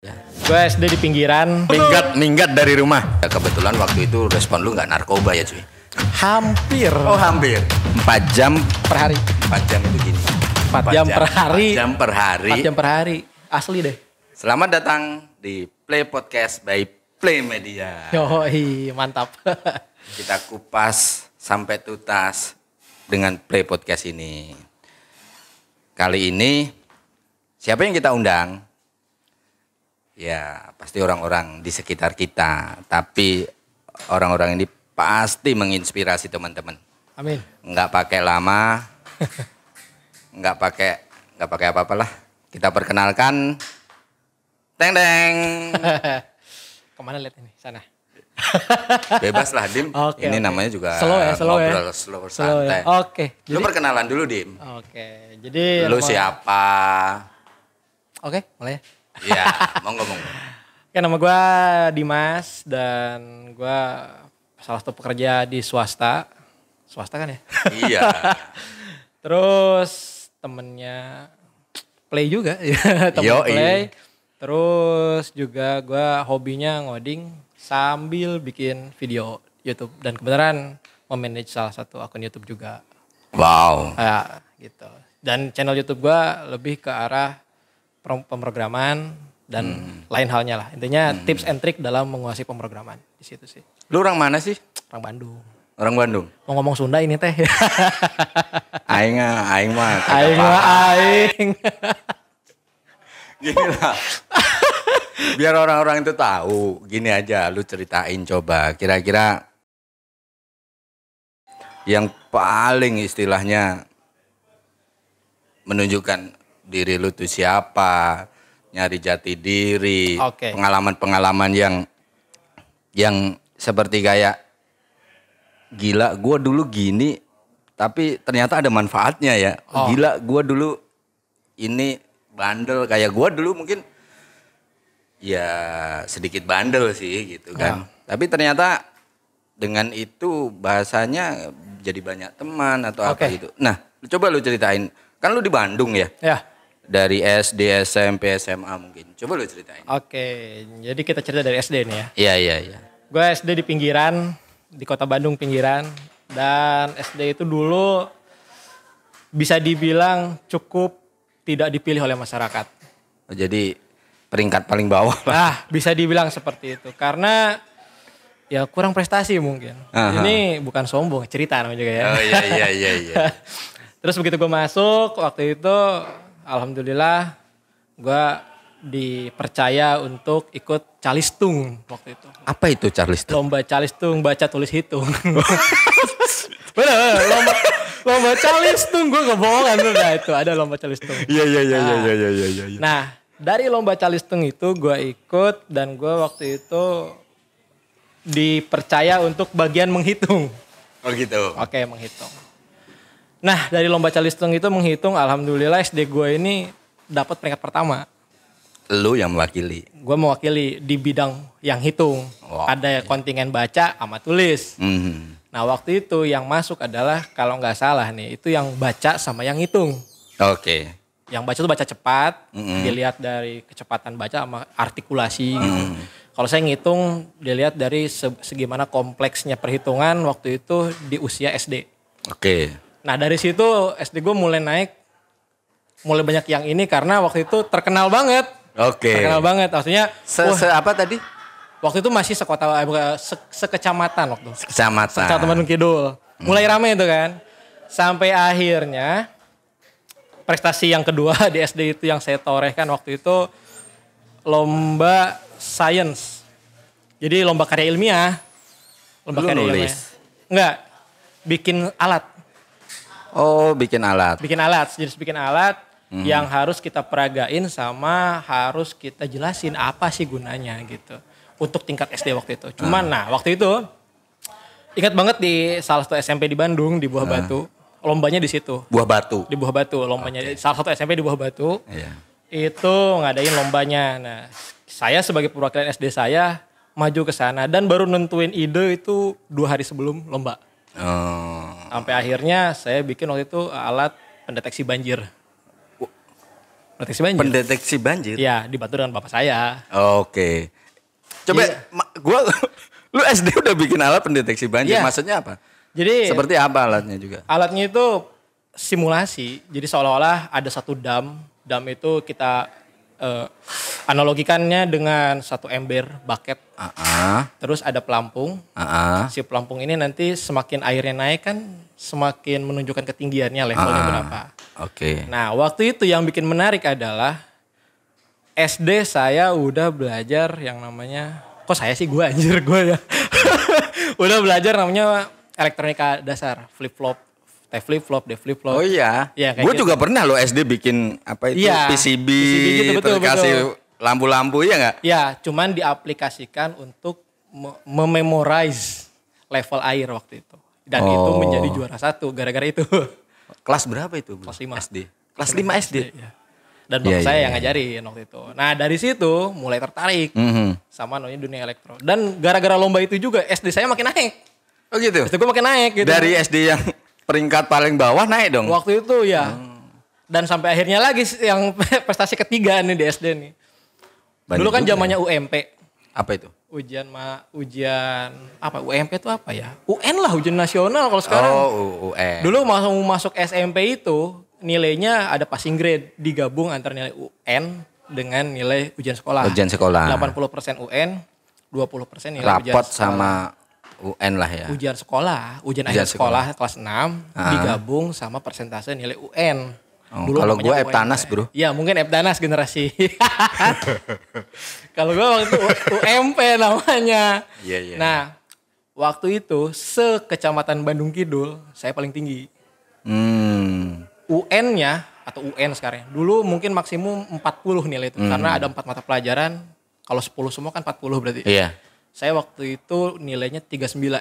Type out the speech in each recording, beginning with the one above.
Ya. Gue SD di pinggiran. Minggat dari rumah. Ya, kebetulan waktu itu respon lu nggak narkoba ya cuy? Hampir. Oh hampir. 4 jam per hari. 4 jam itu gini. 4 jam per hari. 4 jam per hari. 4 jam per hari. Asli deh. Selamat datang di Play Podcast by Play Media. Yoi, mantap. Kita kupas sampai tuntas dengan Play Podcast ini. Kali ini siapa yang kita undang? Ya pasti orang-orang di sekitar kita. Tapi orang-orang ini pasti menginspirasi teman-teman. Amin. Nggak pakai lama, nggak pakai apa-apalah. Kita perkenalkan, teng. Kemana lihat ini? Sana. Bebas lah Dim. Oke, ini oke. namanya juga Slow ngobrol ya. slow Ya. santai. Oke. Lu perkenalan dulu Dim. Oke. Jadi Lu siapa? Oke, mulai ya. Iya, monggo. Oke, nama gue Dimas dan gue salah satu pekerja di swasta. Swasta kan ya? Iya. Terus temennya Play juga. Temen Yoi. Play. Terus juga gue hobinya ngoding sambil bikin video YouTube. Dan kebenaran memanage salah satu akun YouTube juga. Wow. Ya, gitu. Dan channel YouTube gue lebih ke arah pemrograman dan lain halnya lah. Intinya tips and trick dalam menguasai pemrograman. Di situ sih. Lu orang mana sih? Orang Bandung. Orang Bandung. Mau ngomong Sunda ini teh. Aing mah. Aing. Gini lah. Biar orang-orang itu tahu. Gini aja, lu ceritain coba. Kira-kira yang paling istilahnya menunjukkan diri lu tuh siapa, nyari jati diri, Oke. pengalaman-pengalaman yang seperti kayak gila, gue dulu gini, tapi ternyata ada manfaatnya ya. Oh. Gila, gue dulu ini bandel, kayak gue dulu mungkin ya sedikit bandel sih gitu kan. Tapi ternyata dengan itu bahasanya jadi banyak teman atau apa Oke. gitu. Nah, coba lu ceritain, kan lu di Bandung ya? Ya. Dari SD, SMP, SMA mungkin. Coba lu ceritain. Oke. Jadi kita cerita dari SD nih ya. Iya. Gue SD di pinggiran, di kota Bandung pinggiran. Dan SD itu dulu bisa dibilang cukup tidak dipilih oleh masyarakat. Oh, jadi peringkat paling bawah lah. Nah, bisa dibilang seperti itu. Karena ya kurang prestasi mungkin. Aha. Ini bukan sombong, cerita namanya juga ya. Oh iya. Terus begitu gue masuk, waktu itu alhamdulillah gue dipercaya untuk ikut calistung waktu itu. Apa itu Charles? Lomba calistung baca tulis hitung. Bener, lomba calistung, gue gak bohongan tuh. Nah itu ada lomba calistung. Iya. Nah dari lomba calistung itu gue ikut dan gue waktu itu dipercaya untuk bagian menghitung. Oh gitu. Oke, menghitung. Nah dari lomba calistung itu menghitung, alhamdulillah SD gue ini dapat peringkat pertama. Lu yang mewakili. Gue mewakili di bidang yang hitung. Wow. Ada kontingen baca sama tulis. Nah waktu itu yang masuk adalah kalau nggak salah nih itu yang baca sama yang hitung. Oke. Yang baca tuh baca cepat, dilihat dari kecepatan baca sama artikulasi. Gitu. Kalau saya ngitung dilihat dari segimana kompleksnya perhitungan waktu itu di usia SD. Oke. Nah dari situ SD gue mulai naik, mulai banyak yang ini karena waktu itu terkenal banget. Oke. Terkenal banget, maksudnya Apa tadi? waktu itu masih sekecamatan waktu. Kecamatan. Kecamatan Bandung Kidul. Mulai rame itu kan. Sampai akhirnya prestasi yang kedua di SD itu yang saya torehkan waktu itu lomba science. Jadi lomba karya ilmiah. Lomba Lu karya nulis? ilmiah. Enggak, bikin alat. Oh, bikin alat. Bikin alat, jenis bikin alat yang harus kita peragain sama harus kita jelasin apa sih gunanya gitu. Untuk tingkat SD waktu itu. Cuman waktu itu ingat banget di salah satu SMP di Bandung di Buah Batu. Lombanya di situ. Buah batu. Di Buah Batu lombanya. Salah satu SMP di Buah Batu. Iya. Itu ngadain lombanya. Nah, saya sebagai perwakilan SD saya maju ke sana dan baru nentuin ide itu 2 hari sebelum lomba. Oh. Sampai akhirnya saya bikin waktu itu alat pendeteksi banjir. Pendeteksi banjir. Pendeteksi banjir. Iya, dibantu dengan bapak saya. Oke. Coba lu SD udah bikin alat pendeteksi banjir. Iya. Maksudnya apa? Jadi Seperti apa alatnya juga? alatnya itu simulasi. Jadi seolah-olah ada satu dam. Dam itu kita analogikannya dengan satu ember bucket. Terus ada pelampung. Si pelampung ini nanti semakin airnya naik kan semakin menunjukkan ketinggiannya levelnya berapa. Oke. Nah waktu itu yang bikin menarik adalah SD saya udah belajar yang namanya, kok saya sih gue anjir gue ya. Udah belajar namanya elektronika dasar, flip-flop. T flip-flop, D flip-flop. Oh iya. Ya, Gue gitu. juga pernah lo SD bikin apa itu Iya, PCB, gitu, betul, terus kasih lampu-lampu ya nggak? Ya, cuman diaplikasikan untuk mememorize level air waktu itu. Dan itu menjadi juara 1 gara-gara itu. Kelas berapa itu? Bro? Kelas 5. SD. Kelas 5 SD. Ya. Dan bapak saya yang ngajarin waktu itu. Nah dari situ mulai tertarik sama namanya dunia elektro. Dan gara-gara lomba itu juga SD saya makin naik. Oh gitu? SD gue makin naik gitu. Dari SD yang peringkat paling bawah naik dong? Waktu itu ya. Dan sampai akhirnya lagi yang prestasi ketiga nih di SD nih. Banyak dulu kan juga. zamannya UMP. Apa itu? Ujian apa? UMP itu apa ya? UN lah, ujian nasional kalau sekarang. Oh, UN. Dulu masuk SMP itu nilainya ada passing grade digabung antara nilai UN dengan nilai ujian sekolah. Ujian sekolah. 80% UN, 20% nilai ujian Rapot sekolah. sama UN lah ya. Ujian sekolah, ujian akhir sekolah kelas 6 digabung sama persentase nilai UN. Kalau gue Eptanas bro. Iya mungkin Eptanas generasi. Kalau gue waktu itu UMP namanya. Iya. Nah waktu itu se-Kecamatan Bandung Kidul saya paling tinggi. UN-nya atau UN sekarang. Dulu mungkin maksimum 40 nilai itu. Karena ada 4 mata pelajaran. Kalau 10 semua kan 40 berarti. Iya. Saya waktu itu nilainya 36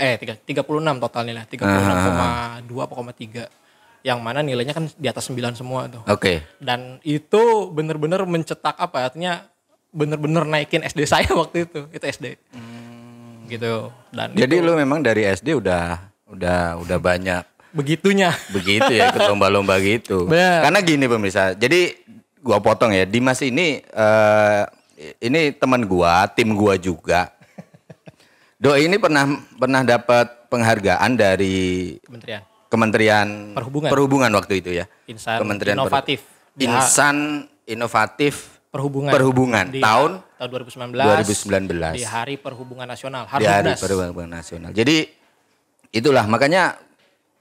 total nilai. 36,2,3. Yang mana nilainya kan di atas 9 semua tuh. Oke. Dan itu bener-bener mencetak apa artinya bener-bener naikin SD saya waktu itu. Itu SD. Gitu. Dan Jadi itu, lu memang dari SD udah banyak begitunya. begitu ya ikut lomba-lomba gitu. Bener. Karena gini pemirsa. Jadi gua potong ya. Dimas ini teman gua, tim gua juga. Doi ini pernah dapat penghargaan dari Kementerian Perhubungan waktu itu ya. Insan Kementerian inovatif. Insan inovatif Perhubungan. Di tahun 2019. 2019. Di Hari Perhubungan Nasional. Di Hari Perhubungan Nasional. Jadi itulah makanya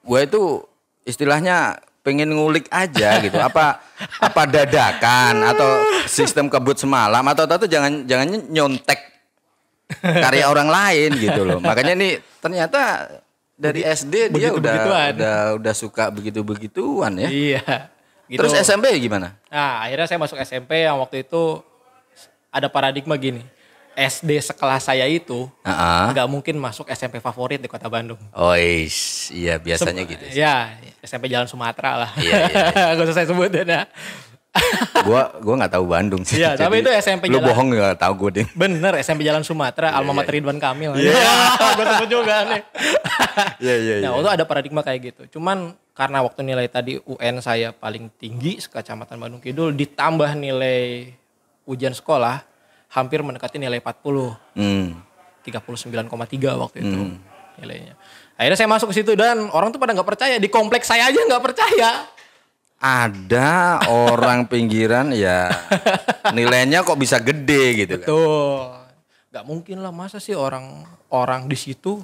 gue itu istilahnya pengen ngulik aja gitu. Apa dadakan atau sistem kebut semalam atau jangan nyontek karya orang lain gitu loh. Makanya nih ternyata dari SD dia udah suka begitu-begituan ya. Iya. Gitu. Terus SMP gimana? Nah, akhirnya saya masuk SMP yang waktu itu ada paradigma gini. SD sekelas saya itu nggak mungkin masuk SMP favorit di Kota Bandung. Oh iya biasanya gitu. Iya, SMP Jalan Sumatera lah. Iya. Gak usah saya sebutin ya. Gua nggak tahu Bandung sih. Iya, tapi itu SMP lu Jalan. Lu bohong nggak tahu gue deh. Bener, SMP Jalan Sumatera, Alma Mater Ridwan Kamil. Iya. Gue sebut juga nih. Iya. Nah, waktu ada paradigma kayak gitu. Cuman karena waktu nilai tadi UN saya paling tinggi se-Kecamatan Bandung Kidul ditambah nilai ujian sekolah hampir mendekati nilai 40. 39,3 waktu itu nilainya. Akhirnya saya masuk ke situ dan orang tuh pada nggak percaya. Di kompleks saya aja nggak percaya. Ada orang pinggiran ya nilainya kok bisa gede gitu. Betul. Gak mungkin lah masa sih orang di situ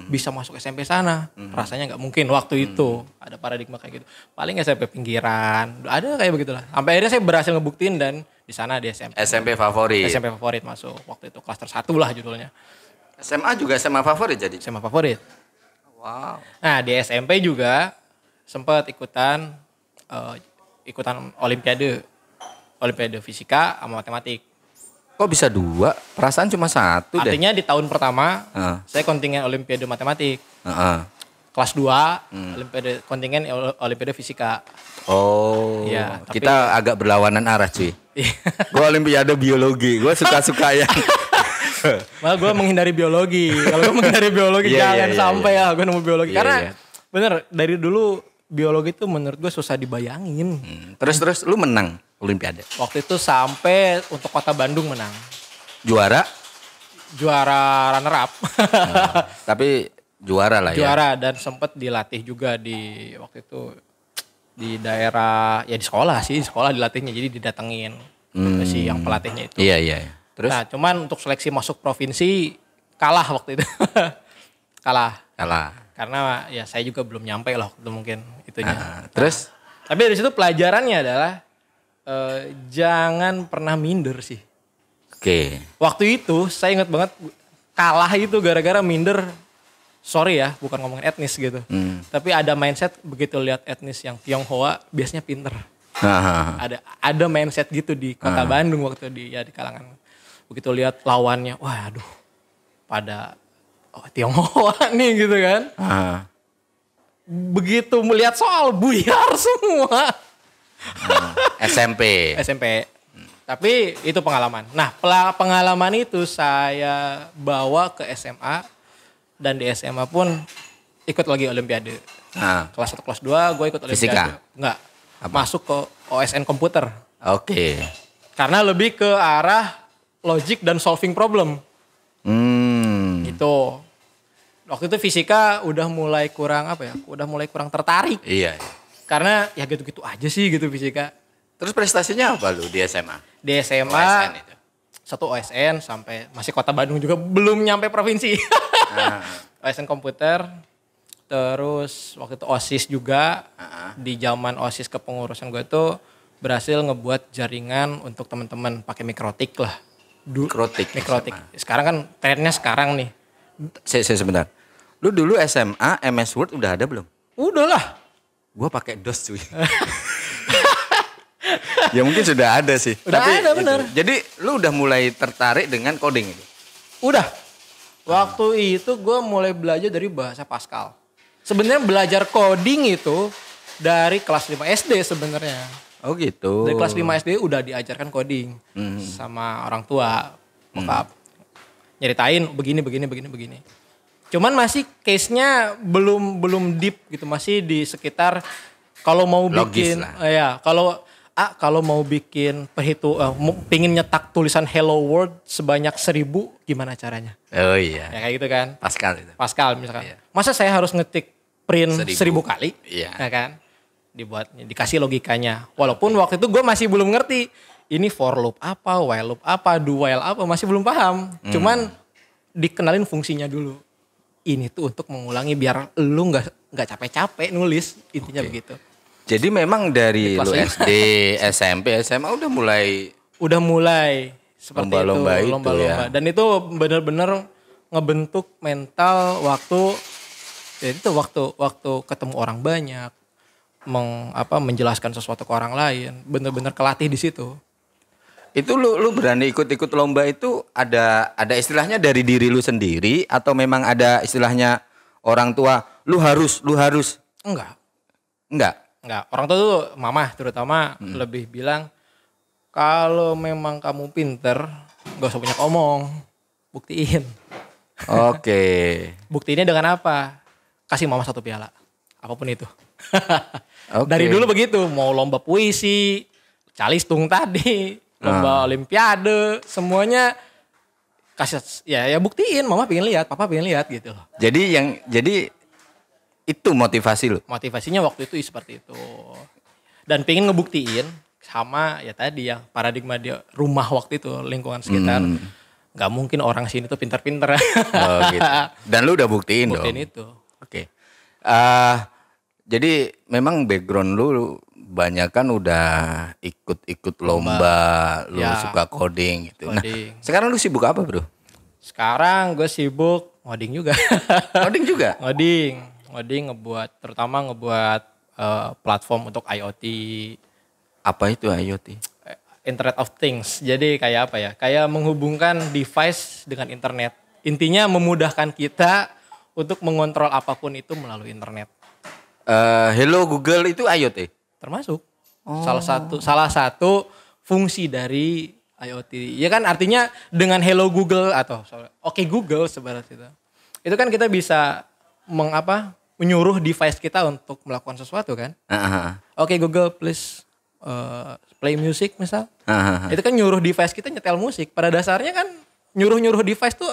bisa masuk SMP sana. Rasanya gak mungkin waktu itu. Ada paradigma kayak gitu. Paling SMP pinggiran. Ada kayak begitulah. Sampai akhirnya saya berhasil ngebuktiin dan di sana di SMP. SMP favorit. SMP favorit masuk. Waktu itu klaster 1 lah judulnya. SMA juga SMA favorit jadi? SMA favorit. Wow. Nah di SMP juga sempat ikutan Olimpiade fisika sama matematik. Kok bisa 2? Perasaan cuma 1 deh. Artinya di tahun pertama saya kontingen Olimpiade matematik. Kelas 2 kontingen Olimpiade fisika. Oh, ya, kita agak berlawanan arah cuy. Gue Olimpiade biologi, gue suka-suka yang malah gue menghindari biologi. Kalau gue menghindari biologi jangan sampai ya gue nemu biologi. Karena bener dari dulu biologi itu menurut gue susah dibayangin. Terus lu menang? Olimpiade. Waktu itu sampai untuk Kota Bandung menang. Juara? Juara runner up. Tapi juara lah ya. Juara dan sempat dilatih juga di waktu itu di daerah ya di sekolah dilatihnya, jadi didatengin si yang pelatihnya itu. Iya. Terus? Nah, cuman untuk seleksi masuk provinsi kalah waktu itu. kalah. Karena ya saya juga belum nyampe lah waktu itu mungkin itunya. Terus? Tapi dari situ pelajarannya adalah jangan pernah minder sih. Oke. Waktu itu saya ingat banget kalah itu gara-gara minder. Sorry ya, bukan ngomongin etnis gitu. Tapi ada mindset begitu lihat etnis yang Tionghoa biasanya pinter. Ada mindset gitu di Kota Bandung waktu di kalangan. Begitu lihat lawannya, wah aduh pada Tionghoa nih gitu kan. Begitu melihat soal buyar semua. SMP. Tapi itu pengalaman. Nah, pengalaman itu saya bawa ke SMA dan di SMA pun ikut lagi Olimpiade. Kelas 1, kelas 2 gue ikut Olimpiade. Fisika? Enggak. Masuk ke OSN komputer. Oke. Karena lebih ke arah logic dan solving problem. Gitu. Waktu itu fisika udah mulai kurang tertarik. Iya. Karena ya gitu-gitu aja sih gitu fisika. Terus prestasinya apa lu di SMA? Di SMA OSN itu. Satu OSN sampai masih Kota Bandung juga belum nyampe provinsi. OSN komputer. Terus waktu itu OSIS juga. Di zaman OSIS kepengurusan gue itu berhasil ngebuat jaringan untuk teman-teman pakai mikrotik lah. Mikrotik. Sekarang kan trennya sekarang nih. Saya sebentar. Lu dulu SMA MS Word udah ada belum? Udah lah. Gua pakai DOS cuy. Ya mungkin sudah ada sih. Udah ada bener. Jadi lu udah mulai tertarik dengan coding itu? Udah. Waktu itu gue mulai belajar dari bahasa Pascal. Sebenarnya belajar coding itu dari kelas 5 SD sebenarnya. Oh gitu. Dari kelas 5 SD udah diajarkan coding sama orang tua, bokap. Nyeritain begini. Cuman masih case-nya belum deep gitu, masih di sekitar kalau mau bikin kalau mau bikin pingin nyetak tulisan Hello World sebanyak 1000 gimana caranya? Oh iya. Ya kayak gitu kan. Pascal misalkan. Iya. Masa saya harus ngetik print 1000 kali? Iya. Ya kan? Dikasih logikanya. Walaupun waktu itu gue masih belum ngerti ini for loop apa, while loop apa, do while apa, masih belum paham. Cuman dikenalin fungsinya dulu. Ini tuh untuk mengulangi biar lu nggak capek-capek nulis, intinya begitu. Jadi memang dari lu SD, SMP, SMA udah mulai seperti lomba-lomba itu, lomba-lomba. ya. Dan itu benar-benar ngebentuk mental waktu ketemu orang banyak, menjelaskan sesuatu ke orang lain, benar-benar kelatih di situ. Itu lu berani ikut lomba itu ada istilahnya dari diri lu sendiri atau memang ada istilahnya orang tua lu harus? Enggak. Orang tua tuh mama terutama lebih bilang kalau memang kamu pinter gak usah banyak omong, buktiin. Oke. Buktiinnya dengan apa? Kasih mama 1 piala, apapun itu. Okay. Dari dulu begitu, mau lomba puisi, calistung tadi, lomba olimpiade, semuanya kasih ya buktiin, mama pengen lihat, papa pengen lihat gitu loh. Jadi itu motivasi lu? Motivasinya waktu itu seperti itu. Dan pengen ngebuktiin sama ya tadi ya paradigma dia rumah waktu itu, lingkungan sekitar. Gak mungkin orang sini tuh pintar-pintar. Oh gitu. Dan lu udah buktiin dong? Buktiin itu. Oke. Jadi memang background lu banyak kan udah ikut lomba, lu suka coding gitu. Coding. Nah, sekarang lu sibuk apa bro? Sekarang gue sibuk ngoding juga. Ngoding juga? Ngoding ngebuat platform untuk IoT. Apa itu IoT? Internet of Things. Jadi kayak apa ya? Kayak menghubungkan device dengan internet. Intinya memudahkan kita untuk mengontrol apapun itu melalui internet. Hello Google itu IoT? Termasuk. Salah satu fungsi dari IoT. Ya kan artinya dengan Hello Google atau Oke Google sebenarnya itu. Itu kan kita bisa menyuruh device kita untuk melakukan sesuatu kan. Oke Google please play music misal. Aha. Itu kan nyuruh device kita nyetel musik. Pada dasarnya kan nyuruh device tuh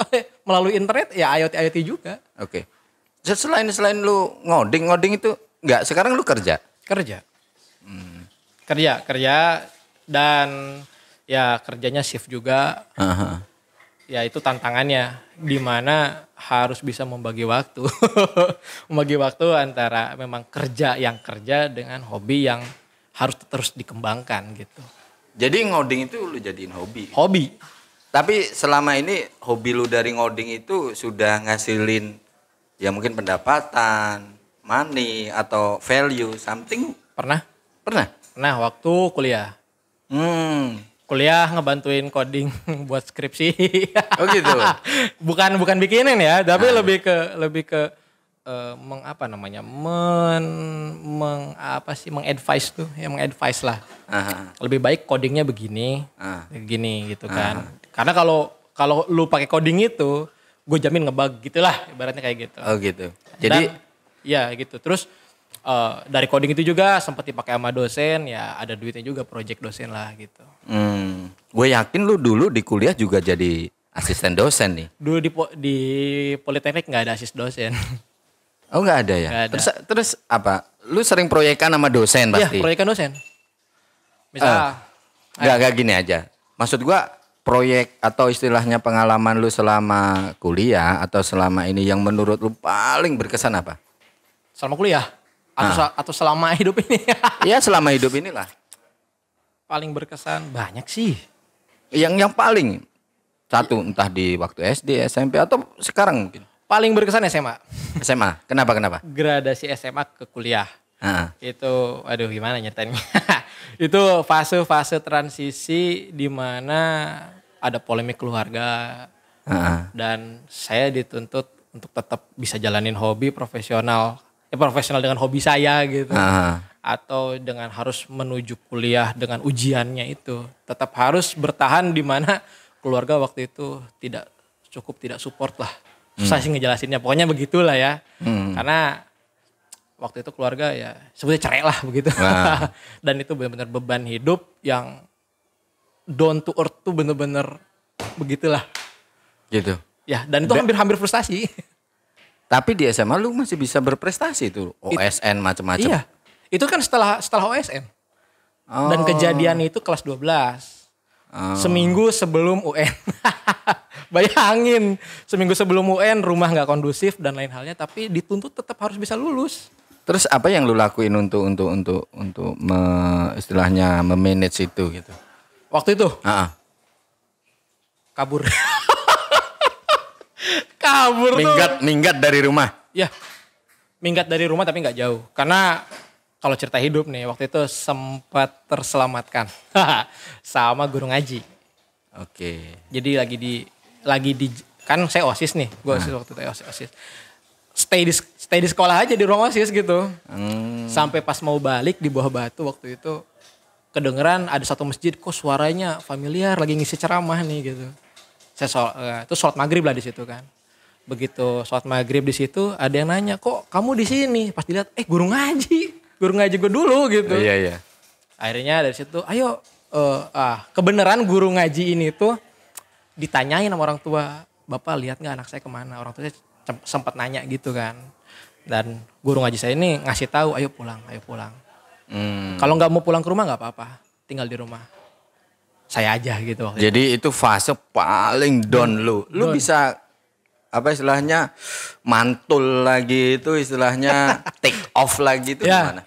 melalui internet ya IoT juga. Oke. Selain lu ngoding itu enggak, sekarang lu kerja? Kerja. Kerja dan ya kerjanya shift juga. Aha. Ya itu tantangannya di mana harus bisa membagi waktu. Membagi waktu antara memang kerja dengan hobi yang harus terus dikembangkan gitu. Jadi ngoding itu lu jadiin hobi? Hobi. Tapi selama ini hobi lu dari ngoding itu sudah ngasilin ya mungkin pendapatan, money atau value something? Pernah waktu kuliah. Kuliah ngebantuin coding buat skripsi. Oh gitu. bukan bikinin ya, tapi lebih ke mengadvise tuh, ya mengadvise lah. Aha. Lebih baik codingnya begini gitu kan. Karena kalau lu pakai coding itu, gue jamin ngebug gitulah, ibaratnya kayak gitu. Oh gitu. Jadi ya gitu. Terus dari coding itu juga sempat dipakai sama dosen, ya ada duitnya juga project dosen lah gitu. Gue yakin lu dulu di kuliah juga jadi asisten dosen nih. Dulu di Politeknik nggak ada asis dosen. Oh nggak ada ya? Nggak ada. Terus apa? Lu sering proyekan sama dosen Iya, pasti? proyekan dosen. Misal, Nggak gini aja. Maksud gua proyek atau istilahnya pengalaman lu selama kuliah atau selama ini yang menurut lu paling berkesan apa? selama kuliah atau selama hidup ini. Iya selama hidup inilah. Paling berkesan banyak sih. Yang paling satu entah di waktu SD, SMP atau sekarang mungkin. Paling berkesan SMA. SMA. Kenapa? Gradasi SMA ke kuliah. Ah. Itu aduh gimana nyeritainnya. Itu fase-fase transisi di mana ada polemik keluarga. Dan saya dituntut untuk tetap bisa jalanin hobi profesional. Profesional dengan hobi saya gitu. Atau dengan harus menuju kuliah dengan ujiannya itu. Tetap harus bertahan di mana keluarga waktu itu tidak support lah. Susah sih ngejelasinnya. Pokoknya begitulah ya. Karena waktu itu keluarga ya sebetulnya cerai lah begitu. Dan itu benar-benar beban hidup yang down to earth tuh bener-bener begitulah. Gitu. Ya dan itu hampir frustasi. Tapi di SMA lu masih bisa berprestasi tuh. OSN macam-macam. Iya. Itu kan setelah OSN. Dan kejadian itu kelas 12. Seminggu sebelum UN. Bayangin, seminggu sebelum UN rumah nggak kondusif dan lain halnya, tapi dituntut tetap harus bisa lulus. Terus apa yang lu lakuin untuk istilahnya memanage itu gitu? Waktu itu kabur. Kabur minggat dari rumah. Ya, minggat dari rumah tapi nggak jauh. Karena kalau cerita hidup nih, waktu itu sempat terselamatkan sama guru ngaji. Oke. Jadi lagi di kan saya OSIS nih, gue OSIS waktu itu OSIS. Stay di sekolah aja di ruang OSIS gitu. Sampai pas mau balik di Buah Batu waktu itu kedengeran ada satu masjid kok suaranya familiar lagi ngisi ceramah nih gitu. Saya itu sholat maghrib lah di situ kan. Begitu sholat maghrib di situ ada yang nanya kok kamu di sini. Pas dilihat guru ngaji gue dulu gitu. Iya. Akhirnya dari situ ayo kebenaran guru ngaji ini tuh ditanyain sama orang tua, Bapak lihat nggak anak saya kemana? Orang tuanya sempat nanya gitu kan. Dan guru ngaji saya ini ngasih tahu, ayo pulang. Kalau nggak mau pulang ke rumah nggak apa-apa, tinggal di rumah. Saya aja gitu. Jadi itu fase paling down lu. Lu bisa apa istilahnya mantul lagi itu istilahnya take off lagi itu ya, gimana?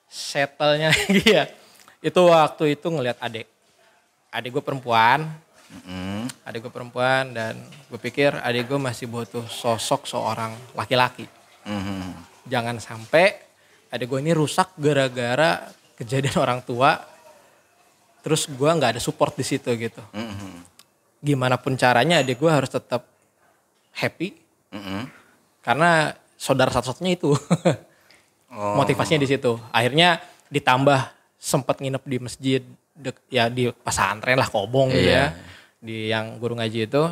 Settle-nya lagi ya. Itu waktu itu ngelihat adik gue perempuan. Adik gue perempuan dan gue pikir adik gue masih butuh sosok seorang laki-laki. Jangan sampai adik gue ini rusak gara-gara kejadian orang tua. Terus gue nggak ada support di situ gitu. Gimana pun caranya adik gue harus tetap happy. Karena saudara satu-satunya itu. Motivasinya di situ. Akhirnya ditambah sempat nginep di masjid ya di pesantren lah Kobong gitu ya. Di yang guru ngaji itu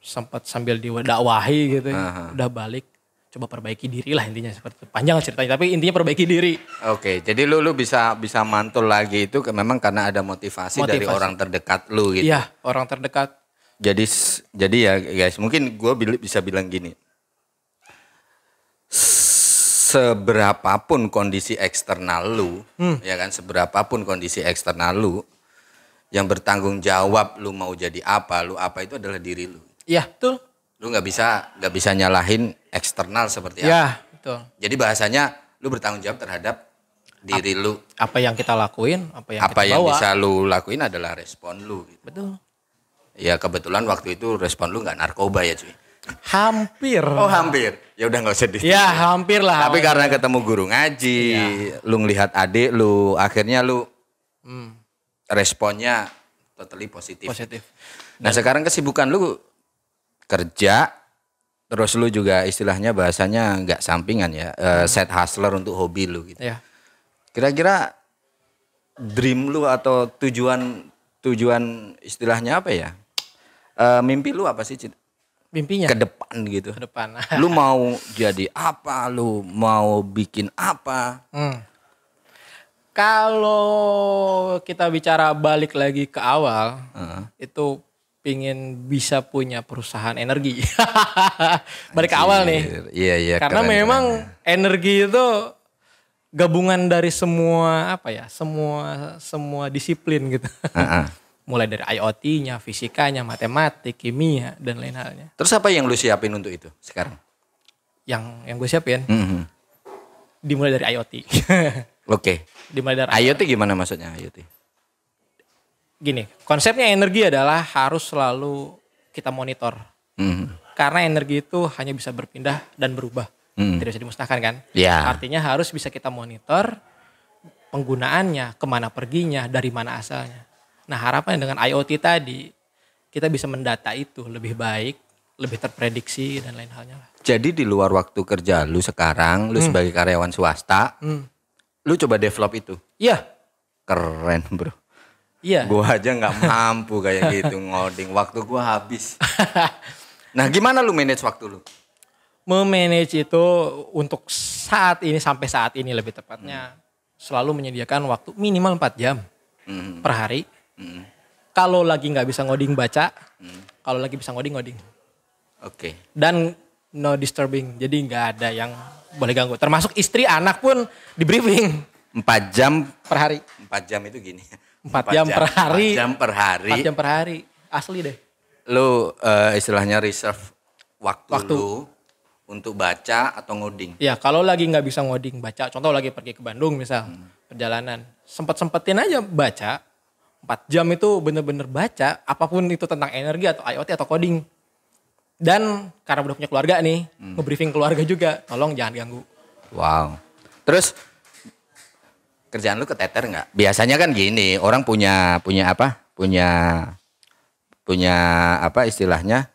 sempat sambil didakwahi gitu ya. Udah balik. coba perbaiki diri lah intinya seperti itu. Panjang ceritanya tapi intinya perbaiki diri. Oke, jadi lu bisa mantul lagi itu memang karena ada motivasi dari orang terdekat lu gitu. Iya, orang terdekat. Jadi ya guys, mungkin gue bisa bilang gini. Seberapapun kondisi eksternal lu, ya kan, seberapapun kondisi eksternal lu, yang bertanggung jawab lu mau jadi apa, lu apa itu adalah diri lu. Iya, betul. Lu nggak bisa nyalahin eksternal seperti apa. Iya, betul. Jadi bahasanya lu bertanggung jawab terhadap diri lu. Apa yang kita lakuin, apa yang kita yang bawa. bisa lu lakuin adalah respon lu. Gitu. Betul. Ya kebetulan waktu itu respon lu nggak narkoba ya cuy. Hampir. Oh hampir. Ya udah nggak usah di. Ya hampir lah. Tapi karena ketemu guru ngaji, lu ngelihat adik lu, akhirnya lu responnya totally positif. Nah sekarang kesibukan lu kerja, terus lu juga istilahnya bahasanya nggak sampingan ya, side hustler untuk hobi lu gitu. Ya. Kira-kira dream lu atau tujuan istilahnya apa ya? Mimpi lu apa sih Cid? Mimpinya? Ke depan gitu. Ke depan. Lu mau jadi apa? Lu mau bikin apa? Kalau kita bicara balik lagi ke awal, itu pingin bisa punya perusahaan energi. Balik ke awal nih. Iya. Karena keren, memang energi itu gabungan dari semua semua disiplin gitu. Mulai dari IoT-nya, fisikanya, matematik, kimia dan lain halnya. Terus apa yang lu siapin untuk itu sekarang? Yang gue siapin dimulai dari IoT. Oke. Dimulai dari IoT gimana maksudnya IoT? Gini, konsepnya energi adalah harus selalu kita monitor. Karena energi itu hanya bisa berpindah dan berubah. Tidak bisa dimusnahkan kan? Yeah. Artinya harus bisa kita monitor penggunaannya, kemana perginya, dari mana asalnya. Nah harapannya dengan IoT tadi, kita bisa mendata itu lebih baik, lebih terprediksi dan lain halnya lah. Jadi di luar waktu kerja lu sekarang, lu sebagai karyawan swasta, lu coba develop itu? Iya. Keren bro. Iya. Gua aja gak mampu kayak gitu ngoding, waktu gua habis. Nah gimana lu manage waktu lu? Memanage itu untuk saat ini, sampai saat ini lebih tepatnya, selalu menyediakan waktu minimal 4 jam per hari. Kalau lagi nggak bisa ngoding baca, kalau lagi bisa ngoding. Oke. Dan no disturbing, jadi nggak ada yang boleh ganggu. Termasuk istri, anak pun di briefing. 4 jam per hari. 4 jam itu gini. 4 jam per hari. 4 jam per hari. 4 jam per hari, asli deh. Lu istilahnya reserve waktu lu untuk baca atau ngoding. Ya kalau lagi nggak bisa ngoding baca, contoh lagi pergi ke Bandung misal, perjalanan, sempetin aja baca. 4 jam itu bener-bener baca, apapun itu tentang energi atau IoT atau coding. Dan karena udah punya keluarga nih, nge-briefing keluarga juga, tolong jangan ganggu. Wow. Terus kerjaan lu keteter nggak? Biasanya kan gini, orang punya apa? Punya apa istilahnya?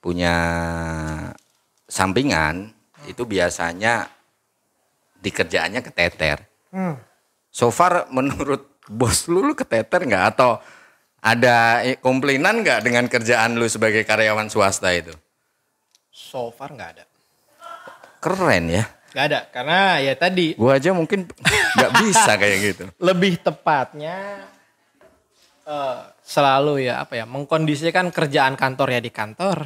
Punya sampingan, itu biasanya di kerjaannya keteter. So far menurut bos lu keteter nggak atau ada komplainan nggak dengan kerjaan lu sebagai karyawan swasta itu? So far nggak ada. Keren ya. Nggak ada, karena ya tadi. Gua aja mungkin nggak bisa kayak gitu. Lebih tepatnya selalu ya apa ya, mengkondisikan kerjaan kantor ya di kantor,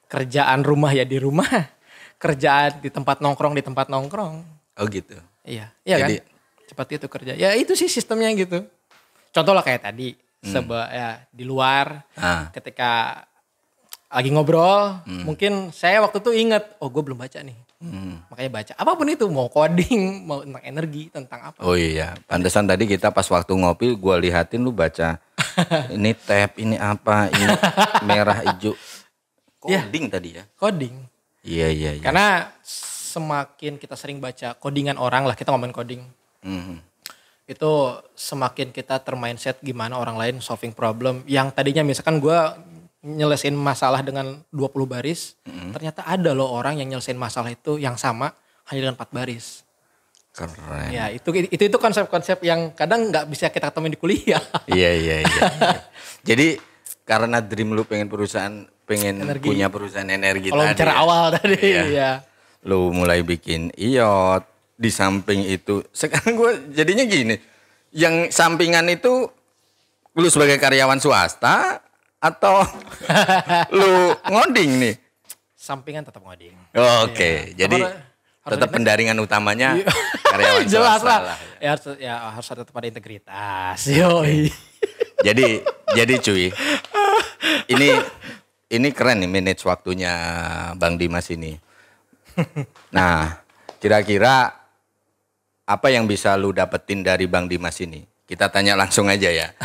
kerjaan rumah ya di rumah, kerjaan di tempat nongkrong. Oh gitu. Iya Jadi, kan? Seperti itu kerja. Ya itu sih sistemnya gitu. Contoh lah kayak tadi, ya di luar ketika lagi ngobrol, mungkin saya waktu itu inget, oh gue belum baca nih. Makanya baca. Apapun itu, mau coding, mau tentang energi, tentang apa. Oh iya, pantesan tadi kita pas waktu ngopi gue lihatin lu baca ini tab, ini apa, ini merah, hijau. Coding tadi ya? Coding. Iya. Karena semakin kita sering baca codingan orang lah, kita ngomongin coding. Itu semakin kita termindset gimana orang lain solving problem. Yang tadinya misalkan gue nyelesain masalah dengan 20 baris, ternyata ada loh orang yang nyelesain masalah itu yang sama hanya dengan 4 baris. Keren. Ya itu konsep-konsep yang kadang nggak bisa kita temuin di kuliah. Iya. Jadi karena dream lu pengen punya perusahaan energi Kalau tadi. bicara awal tadi ya. lu mulai bikin iot, di samping itu sekarang gue jadinya gini, yang sampingan itu lu sebagai karyawan swasta atau lu ngoding nih? Sampingan tetap ngoding. Oke, jadi tetap pendaringan utamanya Iya. karyawan Jelas swasta lah. Harus tetap ada integritas. Yoi. Jadi cuy, ini keren nih manage waktunya Bang Dimas ini. Nah, kira-kira apa yang bisa lu dapetin dari Bang Dimas ini? Kita tanya langsung aja ya.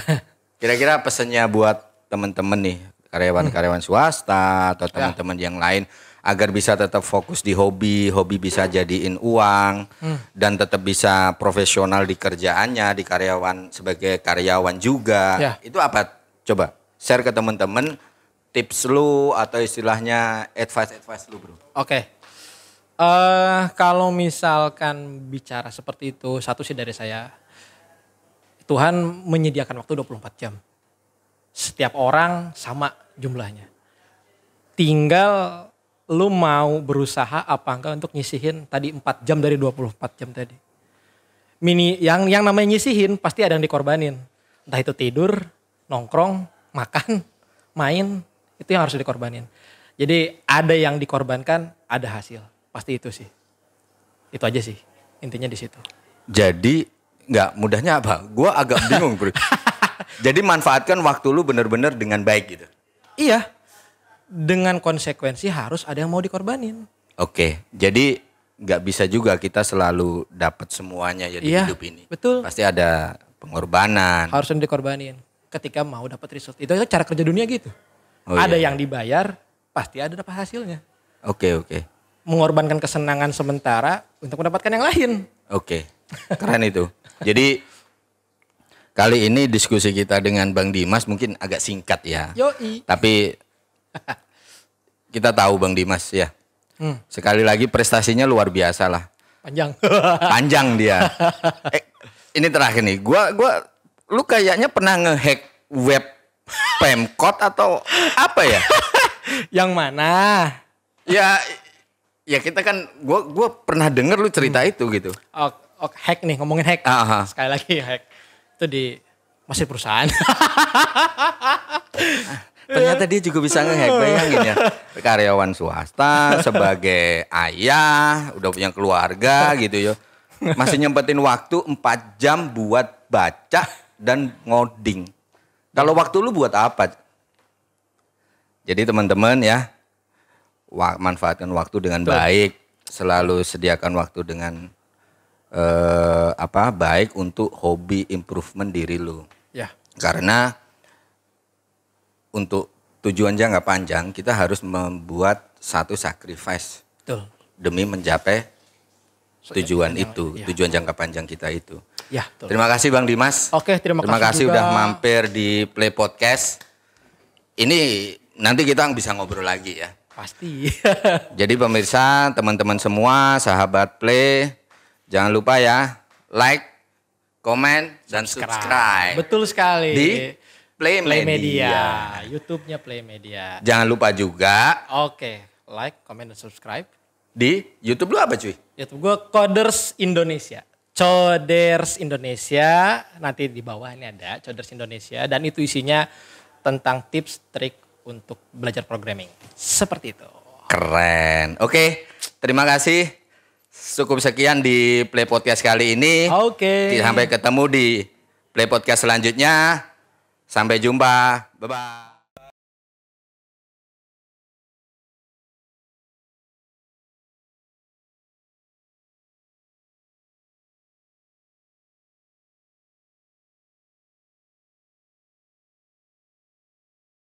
Kira-kira pesannya buat teman-teman nih, karyawan-karyawan swasta atau teman-teman yang lain agar bisa tetap fokus di hobi bisa jadiin uang dan tetap bisa profesional di kerjaannya, di karyawan sebagai karyawan juga. Ya. Itu apa? Coba share ke teman-teman tips lu atau istilahnya advice lu, Bro. Oke. Kalau misalkan bicara seperti itu, satu sih dari saya, Tuhan menyediakan waktu 24 jam. Setiap orang sama jumlahnya. Tinggal lu mau berusaha apa enggak untuk nyisihin tadi 4 jam dari 24 jam tadi. Yang namanya nyisihin pasti ada yang dikorbanin. Entah itu tidur, nongkrong, makan, main, itu yang harus dikorbanin. Jadi ada yang dikorbankan, ada hasil. Pasti itu sih. Itu aja sih. Intinya di situ. Jadi nggak mudahnya apa? Gua agak bingung, Bro. Jadi manfaatkan waktu lu bener-bener dengan baik gitu. Iya. Dengan konsekuensi harus ada yang mau dikorbanin. Oke, jadi nggak bisa juga kita selalu dapat semuanya ya di Iya, hidup ini. betul. Pasti ada pengorbanan. Harus yang dikorbanin ketika mau dapat result. Itu cara kerja dunia gitu. Oh, ada iya. yang dibayar, pasti ada dapat hasilnya. Oke. Mengorbankan kesenangan sementara untuk mendapatkan yang lain. Oke, keren itu. Jadi kali ini diskusi kita dengan Bang Dimas mungkin agak singkat ya. Yoi. Tapi kita tahu Bang Dimas ya. Sekali lagi prestasinya luar biasa lah. Panjang. Panjang dia. Ini terakhir nih. Lu kayaknya pernah ngehack web Pemkot atau apa ya? Yang mana? Ya kita kan gua pernah denger lu cerita itu gitu. Hack nih, ngomongin hack. Aha. Sekali lagi hack. Itu masih perusahaan. Ternyata dia juga bisa ngehack, bayangin ya. Karyawan swasta, sebagai ayah, udah punya keluarga gitu ya. Masih nyempetin waktu 4 jam buat baca dan ngoding. Kalau waktu lu buat apa? Jadi teman-teman ya, manfaatkan waktu dengan baik. Selalu sediakan waktu dengan baik untuk hobi improvement diri lu. Ya. Karena untuk tujuan jangka panjang kita harus membuat satu sacrifice. Betul. Demi mencapai tujuan yang- itu, ya. tujuan jangka panjang kita itu. Ya, betul. Terima kasih Bang Dimas. Oke, terima kasih juga. udah mampir di Play Podcast. Ini nanti kita bisa ngobrol lagi ya. Pasti. Jadi pemirsa, teman-teman semua, sahabat Play, jangan lupa ya like, komen, dan subscribe Betul sekali. di Play Play Media. Media. YouTube-nya Play Media. Jangan lupa juga Oke, like, comment, dan subscribe. di YouTube lu apa cuy? YouTube gue Coders Indonesia. Coders Indonesia. Nanti di bawah ini ada Coders Indonesia. Dan itu isinya tentang tips, trik untuk belajar programming. Seperti itu. Keren. Oke, terima kasih. Cukup sekian di Play Podcast kali ini. Oke. Sampai ketemu di Play Podcast selanjutnya. Sampai jumpa. Bye-bye.